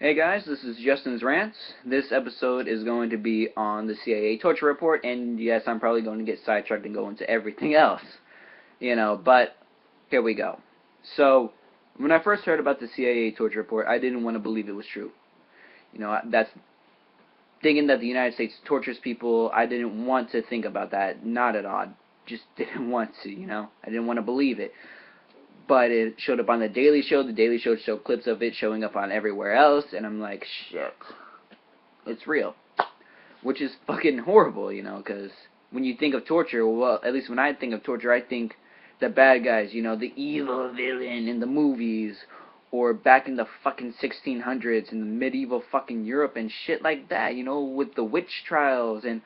Hey guys, this is Justin's Rants. This episode is going to be on the CIA torture report, and yes, I'm probably going to get sidetracked and go into everything else, but here we go. So, when I first heard about the CIA torture report, I didn't want to believe it was true. That's thinking that the United States tortures people. I didn't want to think about that, not at all. Just didn't want to, I didn't want to believe it. But it showed up on the Daily Show. The Daily Show showed clips of it showing up on everywhere else, and I'm like, shit, it's real. Which is fucking horrible, because when you think of torture, well, at least when I think of torture, I think the bad guys, the evil villain in the movies, or back in the fucking 1600s in the medieval fucking Europe and shit like that, with the witch trials and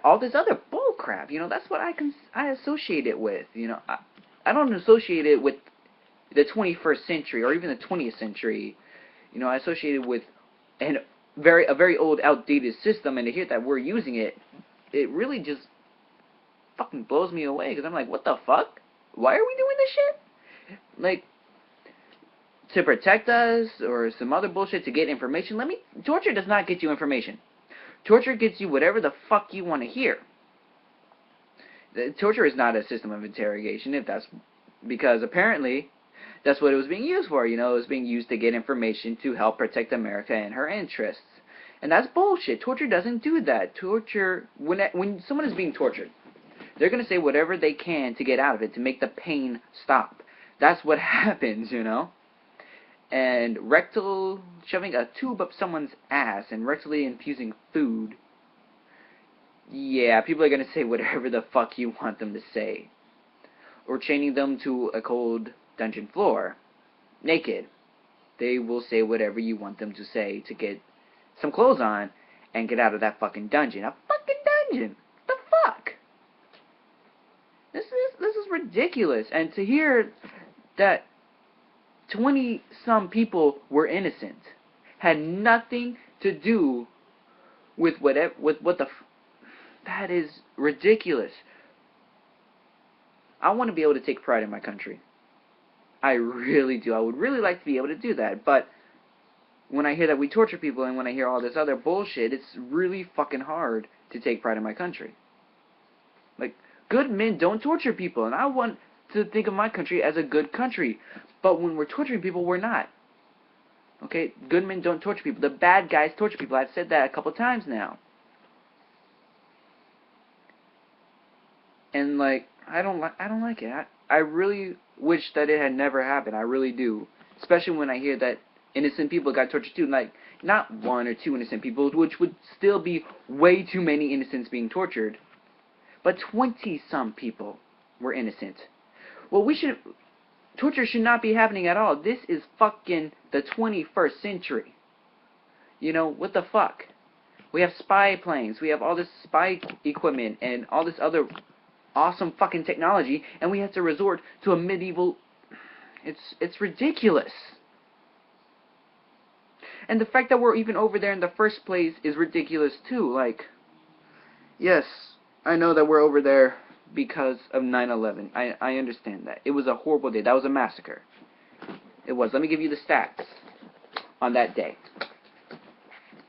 all this other bullcrap. That's what I associate it with. I don't associate it with the 21st century or even the 20th century. I associate it with a very old, outdated system, and to hear that we're using it, it really just fucking blows me away, because I'm like, what the fuck? Why are we doing this shit? Like, to protect us or some other bullshit to get information? Torture does not get you information. Torture gets you whatever the fuck you want to hear. Torture is not a system of interrogation, because apparently that's what it was being used for. It was being used to get information to help protect America and her interests. And that's bullshit. Torture doesn't do that. Torture, when someone is being tortured, they're going to say whatever they can to get out of it, to make the pain stop. That's what happens, And shoving a tube up someone's ass and rectally infusing food, yeah, people are going to say whatever the fuck you want them to say. Or chaining them to a cold dungeon floor, naked. They will say whatever you want them to say to get some clothes on and get out of that fucking dungeon. A fucking dungeon! The fuck? This is ridiculous. And to hear that 20-some people were innocent, had nothing to do with that is ridiculous. I want to be able to take pride in my country. I really do. I would really like to be able to do that. But when I hear that we torture people and when I hear all this other bullshit, it's really fucking hard to take pride in my country. Like, good men don't torture people, and I want to think of my country as a good country. But when we're torturing people, we're not. Okay? Good men don't torture people. The bad guys torture people. I've said that a couple times now. And I don't like it. I really wish that it had never happened. I really do. Especially when I hear that innocent people got tortured too. Not one or two innocent people, which would still be way too many innocents being tortured. But 20-some people were innocent. Well, torture should not be happening at all. This is fucking the 21st century. What the fuck? We have spy planes. We have all this spy equipment and all this other awesome fucking technology, and we have to resort to a medieval... It's ridiculous. And the fact that we're even over there in the first place is ridiculous too. Yes, I know that we're over there because of 9/11. I understand that. It was a horrible day. That was a massacre. It was. Let me give you the stats on that day.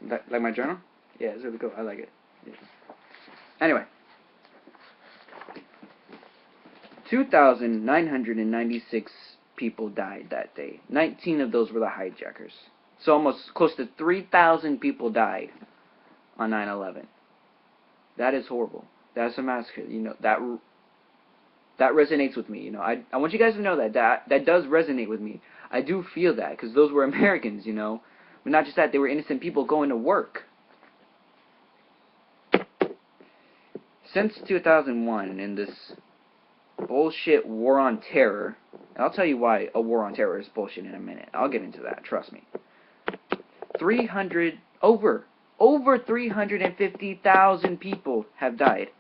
Like my journal? Yeah, it's really cool. I like it. Yeah. Anyway. 2,996 people died that day. 19 of those were the hijackers. So almost close to 3,000 people died on 9/11. That is horrible. That's a massacre. That resonates with me. I want you guys to know that does resonate with me. I do feel that, because those were Americans, But not just that, they were innocent people going to work. Since 2001, in this bullshit war on terror, and I'll tell you why a war on terror is bullshit in a minute. I'll get into that, trust me. Over 350,000 people have died.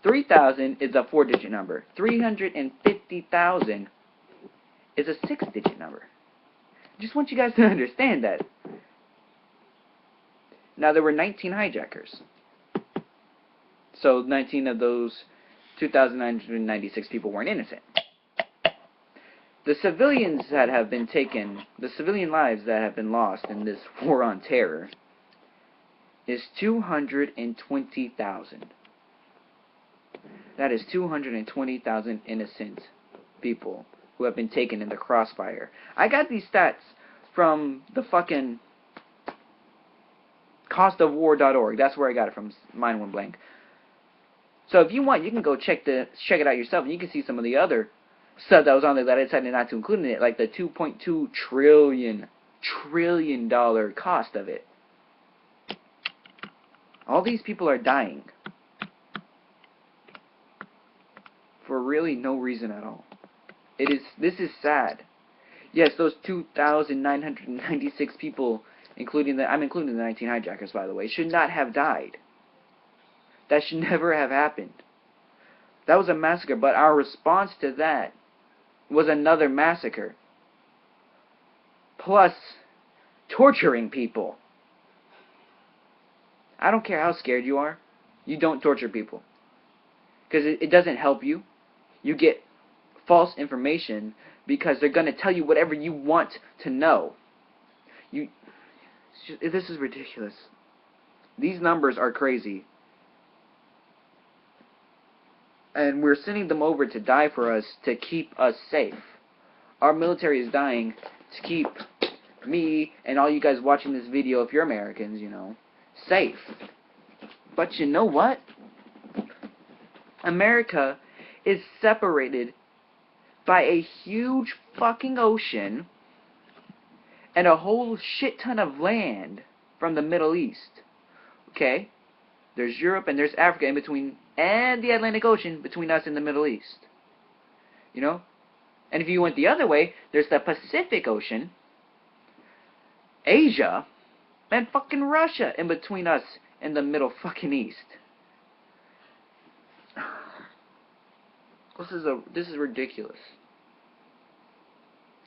3,000 is a 4-digit number. 350,000 is a 6-digit number. I just want you guys to understand that. Now, there were 19 hijackers. So 19 of those 2,996 people weren't innocent. The civilians that have been taken, the civilian lives that have been lost in this war on terror is 220,000. That is 220,000 innocent people who have been taken in the crossfire. I got these stats from the fucking costofwar.org. That's where I got it from. Mine went blank. So if you want, you can go check it out yourself, and you can see some of the other stuff that was on there that I decided not to include in it, like the $2.2 trillion cost of it. All these people are dying for really no reason at all. This is sad. Yes, those 2,996 people, I'm including the 19 hijackers, by the way, should not have died. That should never have happened. That was a massacre, but our response to that was another massacre. Plus, torturing people. I don't care how scared you are. You don't torture people. Because it doesn't help you. You get false information because they're going to tell you whatever you want to know. This is ridiculous. These numbers are crazy. And we're sending them over to die for us to keep us safe. Our military is dying to keep me and all you guys watching this video, if you're Americans, safe. But you know what? America is separated by a huge fucking ocean and a whole shit ton of land from the Middle East. Okay? There's Europe and there's Africa in between, and the Atlantic Ocean between us and the Middle East. And if you went the other way, there's the Pacific Ocean, Asia, and fucking Russia in between us and the Middle fucking East. This is ridiculous.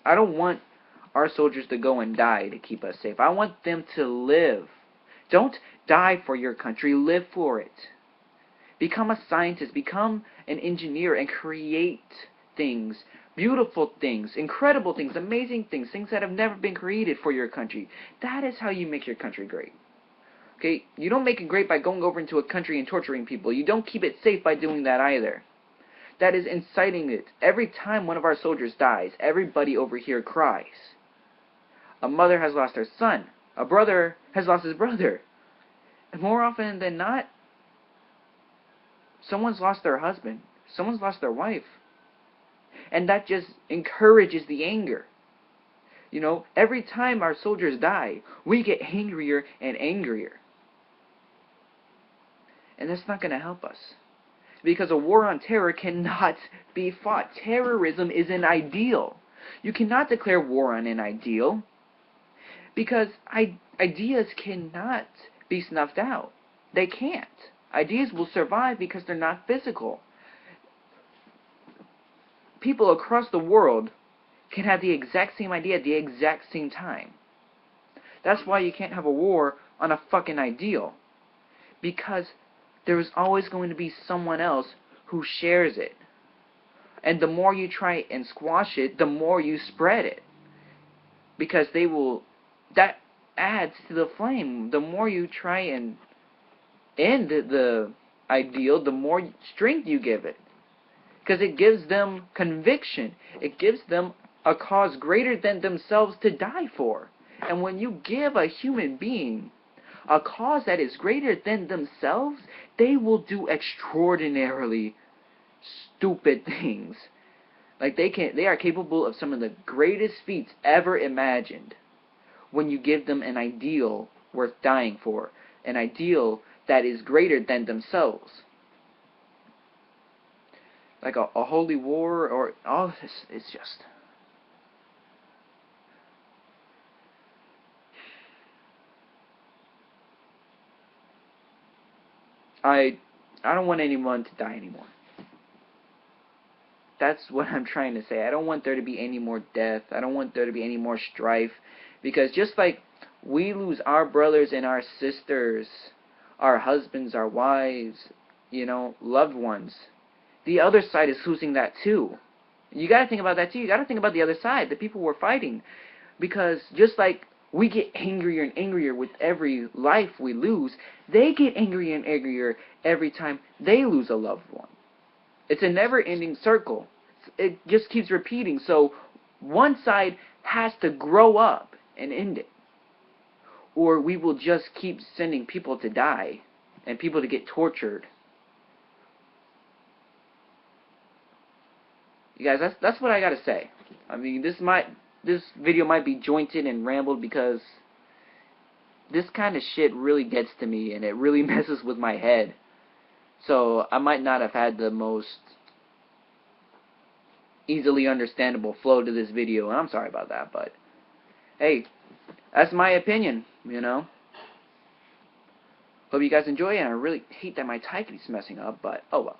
I don't want our soldiers to go and die to keep us safe. I want them to live. Don't die for your country, live for it. Become a scientist, become an engineer, and create things, beautiful things, incredible things, amazing things, things that have never been created for your country. That is how you make your country great. Okay? You don't make it great by going over into a country and torturing people. You don't keep it safe by doing that either. That is inciting it. Every time one of our soldiers dies, everybody over here cries. A mother has lost her son. A brother has lost his brother. And more often than not, someone's lost their husband. Someone's lost their wife. And that just encourages the anger. Every time our soldiers die, we get angrier and angrier. And that's not going to help us. Because a war on terror cannot be fought. Terrorism is an ideal. You cannot declare war on an ideal. Because ideas cannot be snuffed out. They can't. Ideas will survive because they're not physical. People across the world can have the exact same idea at the exact same time. That's why you can't have a war on a fucking ideal. Because there is always going to be someone else who shares it. And the more you try and squash it, the more you spread it. Because that adds to the flame. The more you try and end the ideal, the more strength you give it. Because it gives them conviction. It gives them a cause greater than themselves to die for. And when you give a human being a cause that is greater than themselves, they will do extraordinarily stupid things. Like they are capable of some of the greatest feats ever imagined when you give them an ideal worth dying for, an ideal that is greater than themselves. Like a holy war or all this is just... I don't want anyone to die anymore. That's what I'm trying to say. I don't want there to be any more death. I don't want there to be any more strife. Because just like we lose our brothers and our sisters, our husbands, our wives, loved ones, the other side is losing that too. You got to think about that too. You got to think about the other side, the people we're fighting, because just like we get angrier and angrier with every life we lose, they get angrier and angrier every time they lose a loved one. It's a never-ending circle. It just keeps repeating. So one side has to grow up and end it, or we will just keep sending people to die and people to get tortured. You guys, that's what I gotta say. I mean, this video might be jointed and rambled because this kind of shit really gets to me and it really messes with my head. So I might not have had the most easily understandable flow to this video, and I'm sorry about that, but hey, that's my opinion, you know. Hope you guys enjoy it, and I really hate that my tie keeps messing up, but oh well.